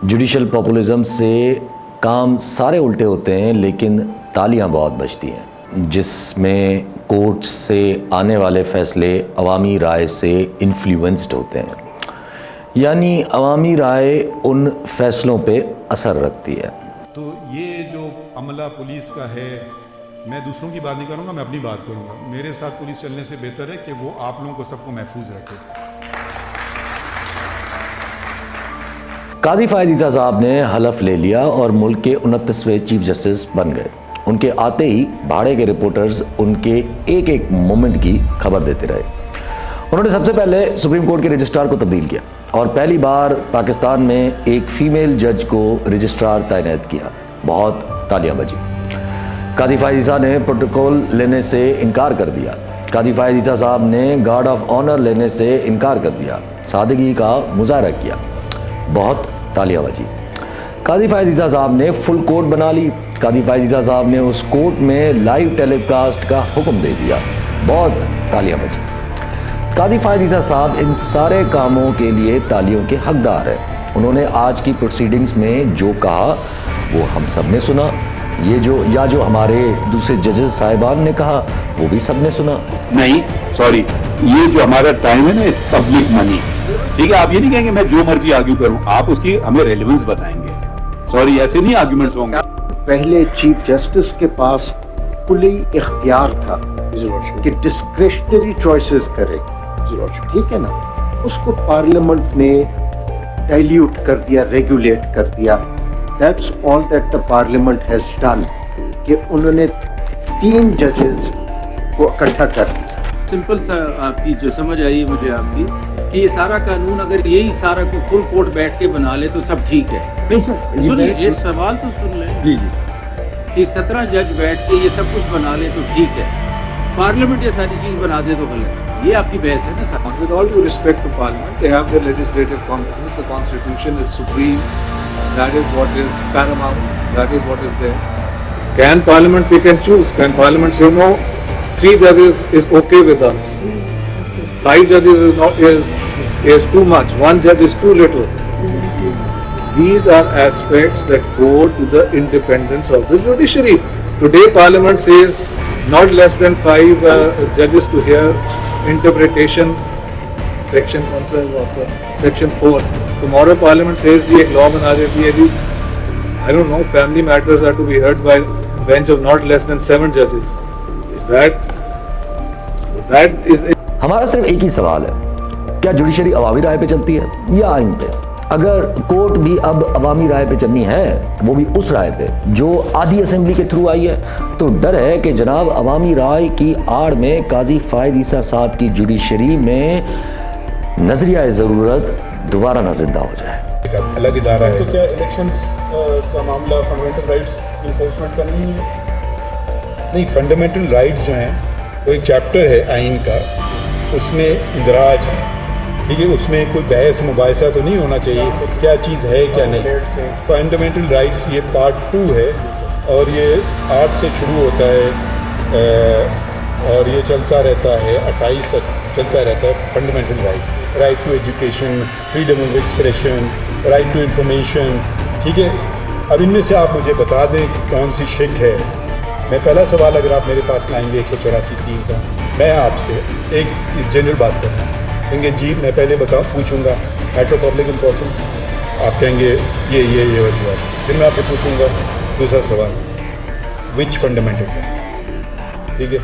Judicial populism से काम सारे उल्टे होते हैं, लेकिन तालियां बहुत बजती हैं, जिसमें कोर्ट से आने वाले फैसले अवामी राय से इन्फ्लुएंस्ड होते हैं, यानी अवामी राय उन फैसलों पे असर रखती है। तो ये जो अमला पुलिस का है, मैं दूसरों की बात नहीं करूँगा, मैं अपनी बात करूँगा। मेरे साथ पुलिस चलने से बेहतर है कि वो आप लोगों को सबको महफूज रखे। काजी फ़ायद ईसा साहब ने हलफ ले लिया और मुल्क के 29वें चीफ जस्टिस बन गए। उनके आते ही भाड़े के रिपोर्टर्स उनके एक एक मोमेंट की खबर देते रहे। उन्होंने सबसे पहले सुप्रीम कोर्ट के रजिस्ट्रार को तब्दील किया और पहली बार पाकिस्तान में एक फीमेल जज को रजिस्ट्रार तैनात किया। बहुत तालियां बजी। काजी फ़ायद ईसा ने प्रोटोकॉल लेने से इनकार कर दिया। काजी फ़ायद ईसा साहब ने गार्ड ऑफ ऑनर लेने से इनकार कर दिया। सादगी का मुजाहरा किया। बहुत तालियां बजी। काजी फ़ायद ईसा साहब ने फुल कोर्ट बना ली। काजी फ़ायद ईसा साहब ने उस कोर्ट में लाइव टेलीकास्ट का हुक्म दे दिया। बहुत तालियां बजी। काजी फ़ायद ईसा साहब इन सारे कामों के लिए तालियों के हकदार हैं। उन्होंने आज की प्रोसीडिंग्स में जो कहा वो हम सब ने सुना। जो हमारे दूसरे जजेस साहिबान ने कहा वो भी सब ने सुना। नहीं, सॉरी, ये जो हमारा टाइम है ना, इस पब्लिक मनी, ठीक है। आप ये नहीं कहेंगे मैं जो मर्जी आर्ग्यू करूं, आप उसकी हमें रेलेवेंस बताएंगे। सॉरी, ऐसे नहीं आर्ग्यूमेंट्स होंगे। पहले चीफ जस्टिस के पास खुली इख्तियार था कि डिस्क्रिशनरी चॉइसेस करे, ठीक है ना। उसको पार्लियामेंट ने डाइल्यूट कर दिया, रेगुलेट कर दिया। That's all that the parliament has done, कि उन्होंने 3 जजेस को इकट्ठा कर दिया। सिंपल सा आपकी जो समझ आई है मुझे आपकी, कि ये सारा कानून अगर यही सारा को फुल कोर्ट बैठ के बना ले तो सब ठीक है। नहीं सर, सुन लीजिए, सवाल तो सुन लें। जी कि 17 जज बैठ के ये सब कुछ बना ले तो ठीक है, पार्लियामेंट ये सारी चीज बना दे तो गलत है। ये आपकी बहस है ना sir. With all due respect to Parliament, they have their legislative competence. The Constitution is supreme. That is what is paramount. That is what is there. Can Parliament pick and choose? Can Parliament say no? 3 judges is okay with us. 5 judges is too much. 1 judge is too little. These are aspects that go to the independence of the judiciary. Today, Parliament says not less than 5 judges to hear interpretation. Section 4. Tomorrow, Parliament says ये law बना देती है जी. I don't know. Family matters are to be heard by bench of not less than 7 judges. That is. हमारा सिर्फ एक ही सवाल है, क्या जुडिशरी अवामी राय पे चलती है या आइन पे? अगर कोर्ट भी अब अवामी राय पे चलनी है, वो भी उस राय पे जो आधी असेंबली के थ्रू आई है, तो डर है कि जनाब अवामी राय की आड़ में काजी फ़ायद ईसा साहब की जुडिशरी में नजरिया ज़रूरत दोबारा ना जिंदा हो जाए। अलग इदारा है। तो क्या इलेक्शंस का मामला फंडामेंटल राइट्स इन्फोर्समेंट का नहीं है? नहीं, फंडामेंटल राइट्स जो हैं वो एक चैप्टर है आइन का, उसमें इंदराज है, ठीक है। उसमें कोई बहस मुबाहिसा तो नहीं होना चाहिए क्या चीज़ है क्या नहीं। फंडामेंटल राइट्स ये पार्ट 2 है और ये 8 से शुरू होता है और ये चलता रहता है 28 तक चलता रहता है। Fundamental right to education, freedom of expression, right to information, ठीक है। अब इनमें से आप मुझे बता दें कि कौन सी शिक है। मैं पहला सवाल अगर आप मेरे पास लाएंगे 184(3) का, मैं आपसे एक जनरल बात करता हूँ, कहेंगे जी मैं पहले पूछूंगा मैटर पब्लिक इम्पोर्टेंट, आप कहेंगे ये वाली बात। फिर मैं आपसे पूछूंगा दूसरा सवाल, विच फंडामेंटल, ठीक है।